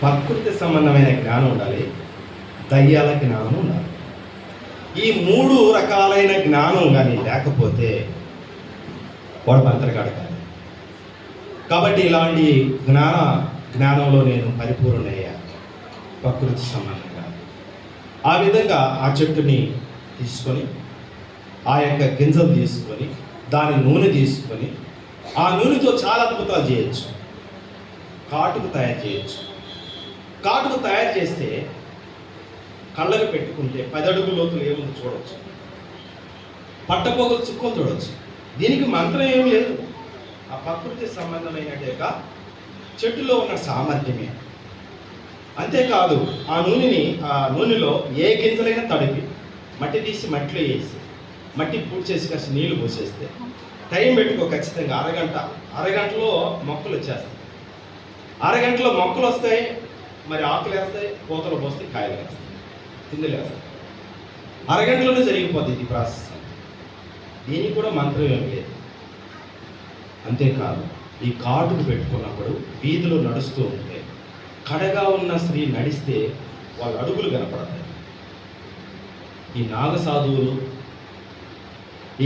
ప్రకృతి సంబంధమైన జ్ఞానం ఉండాలి, దయ్యాల జ్ఞానం ఉండాలి. ఈ 3 రకాలైన జ్ఞానం కానీ లేకపోతే వాడు మంత్రగాడు కాదు. కాబట్టి ఇలాంటి జ్ఞానంలో నేను పరిపూర్ణయ్యా, ప్రకృతి సంబంధంగా. ఆ విధంగా ఆ చెట్టుని తీసుకొని, ఆ యొక్క గింజలు తీసుకొని, దాని నూనె తీసుకొని, ఆ నూనెతో చాలా అద్భుతాలు చేయొచ్చు. కాటుకు తయారు చేయొచ్చు. కాటుకు తయారు చేస్తే కళ్ళకు పెట్టుకుంటే 10 అడుగుల లోతులు ఏముంది చూడవచ్చు. పట్టపోగలు చుక్కలు చూడవచ్చు. దీనికి మంత్రం ఏం లేదు. ఆ ప్రకృతి సంబంధమైన చెట్టులో ఉన్న సామర్థ్యమే. అంతేకాదు ఆ నూనెలో ఏ గింజలైనా తడిపి మట్టి తీసి మట్టిలో వేసి మట్టి పూర్తి చేసి కాస్త నీళ్లు పోసేస్తే టైం పెట్టుకో, ఖచ్చితంగా అరగంటలో మొక్కలు వచ్చేస్తాయి. అరగంటలో మొక్కలు వస్తాయి, మరి ఆకులు వేస్తాయి, పూతలు పోస్తాయి, కాయలు వేస్తాయి, పిందెలు వేస్తాయి. అరగంటలోనే జరిగిపోతుంది ఇది ప్రాసెస్. దీనికి కూడా మంత్రం ఏం లేదు. అంతేకాదు ఈ కాటుకు పెట్టుకున్నప్పుడు వీధిలో నడుస్తూ ఉంటే కడగా ఉన్న స్త్రీ నడిస్తే వాళ్ళ అడుగులు కనపడతాయి. ఈ నాగసాధువులు,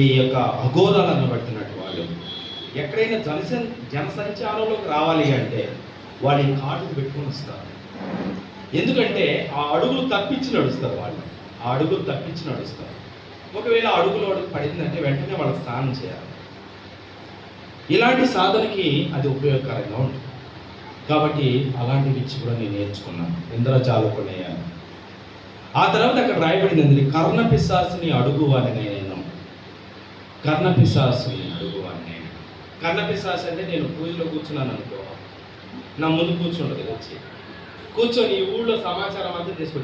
ఈ యొక్క అఘోరాలను పట్టినట్టు వాళ్ళు ఎక్కడైనా జనసంచారంలోకి రావాలి అంటే వాళ్ళు ఈ కాటుకు పెట్టుకొని వస్తారు. ఎందుకంటే ఆ అడుగులు తప్పించి నడుస్తారు. ఆ అడుగులు తప్పించి నడుస్తారు. ఒకవేళ అడుగు పడిందంటే వెంటనే వాళ్ళు స్నానం చేయాలి. ఇలాంటి సాధనకి అది ఉపయోగకరంగా ఉంటుంది. కాబట్టి అలాంటి విచ్చి కూడా నేను నేర్చుకున్నాను. ఇంద్రజాలకునేయాను. ఆ తర్వాత అక్కడ రాయబడింది, కర్ణపిశాసిని అడుగువాని నేను. కర్ణపిశాసిని అడుగువాని నేను. కర్ణపిశాసి అంటే నేను పూజలో కూర్చున్నాను అనుకో, నా ముందు కూర్చుంటుంది, వచ్చి కూర్చొని ఈ ఊళ్ళో సమాచారం అంతా తీసుకొచ్చి